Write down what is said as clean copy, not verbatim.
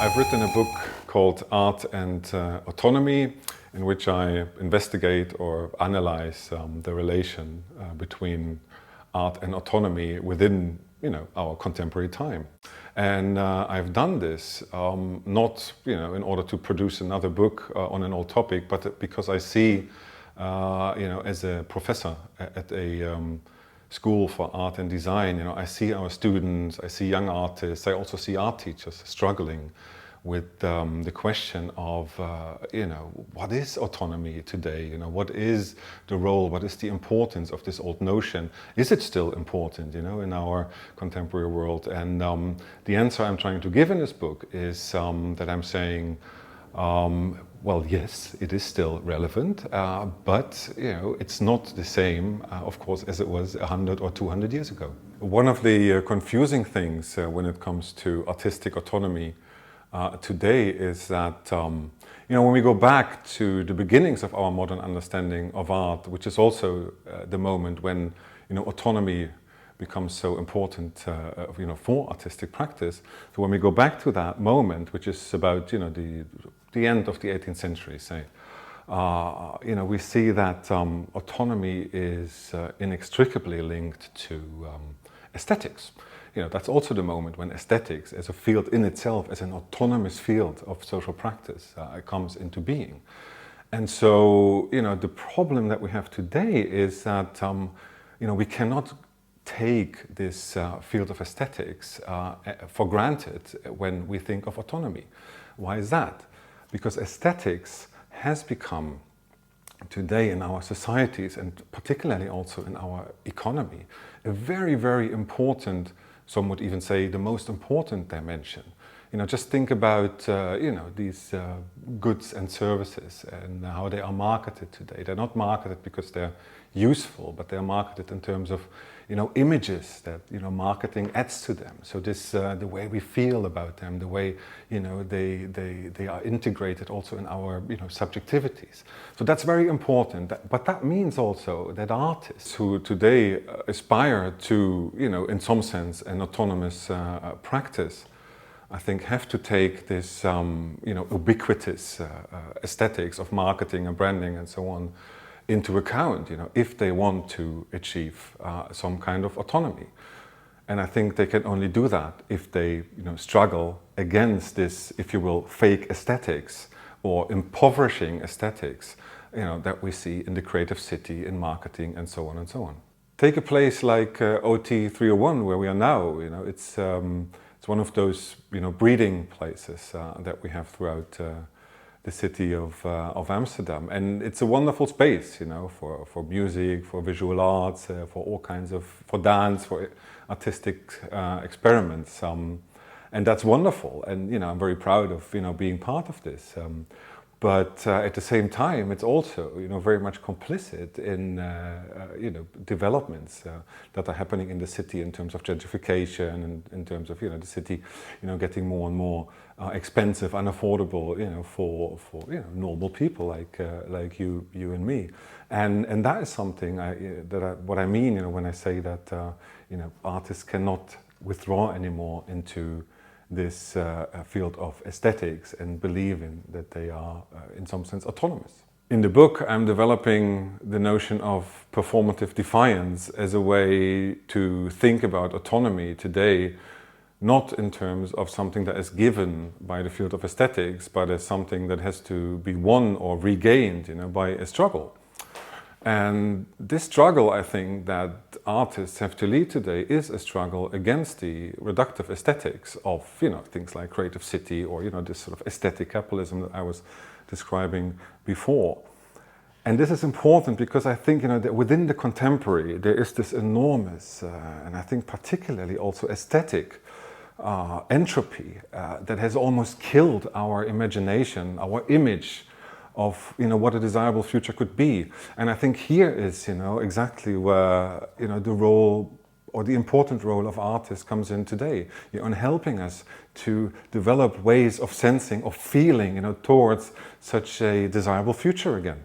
I've written a book called Art and Autonomy, in which I investigate or analyze the relation between art and autonomy within, our contemporary time. And I've done this not, in order to produce another book on an old topic, but because I see, as a professor at a school for art and design, I see our students, I see young artists, I also see art teachers struggling with the question of, what is autonomy today? What is the role, what is the importance of this old notion? Is it still important, in our contemporary world? And the answer I'm trying to give in this book is that I'm saying, well, yes, it is still relevant, but it's not the same, of course, as it was 100 or 200 years ago. One of the confusing things when it comes to artistic autonomy today is that, when we go back to the beginnings of our modern understanding of art, which is also the moment when autonomy becomes so important, for artistic practice. So when we go back to that moment, which is about the end of the 18th century, say, we see that autonomy is inextricably linked to aesthetics. That's also the moment when aesthetics as a field in itself, as an autonomous field of social practice, comes into being. And so, the problem that we have today is that, we cannot take this field of aesthetics for granted when we think of autonomy. Why is that? Because aesthetics has become today in our societies, and particularly also in our economy, a very, very important, some would even say the most important dimension. Just think about, these goods and services and how they are marketed today. They're not marketed because they're useful, but they're marketed in terms of, images that, marketing adds to them. So this, the way we feel about them, the way, they are integrated also in our, subjectivities. So that's very important. But that means also that artists who today aspire to, in some sense, an autonomous practice, I think have to take this, ubiquitous aesthetics of marketing and branding and so on into account, if they want to achieve some kind of autonomy. And I think they can only do that if they, struggle against this, if you will, fake aesthetics or impoverishing aesthetics, that we see in the creative city, in marketing, and so on and so on. Take a place like OT 301, where we are now. It's one of those, breeding places that we have throughout the city of Amsterdam, and it's a wonderful space, for music, for visual arts, for all kinds of, for dance, for artistic experiments, and that's wonderful. And I'm very proud of being part of this. But at the same time, it's also very much complicit in developments that are happening in the city in terms of gentrification and in terms of the city getting more and more expensive, unaffordable for normal people like you and me, and that is something what I mean when I say that artists cannot withdraw anymore into this field of aesthetics and believing that they are, in some sense, autonomous. In the book, I'm developing the notion of performative defiance as a way to think about autonomy today, not in terms of something that is given by the field of aesthetics, but as something that has to be won or regained, by a struggle. And this struggle, I think, that artists have to lead today is a struggle against the reductive aesthetics of, things like creative city or, this sort of aesthetic capitalism that I was describing before. And this is important because I think, that within the contemporary, there is this enormous, and I think particularly also aesthetic entropy that has almost killed our imagination, our image of what a desirable future could be. And I think here is exactly where the role or the important role of artists comes in today, in helping us to develop ways of sensing, of feeling towards such a desirable future again.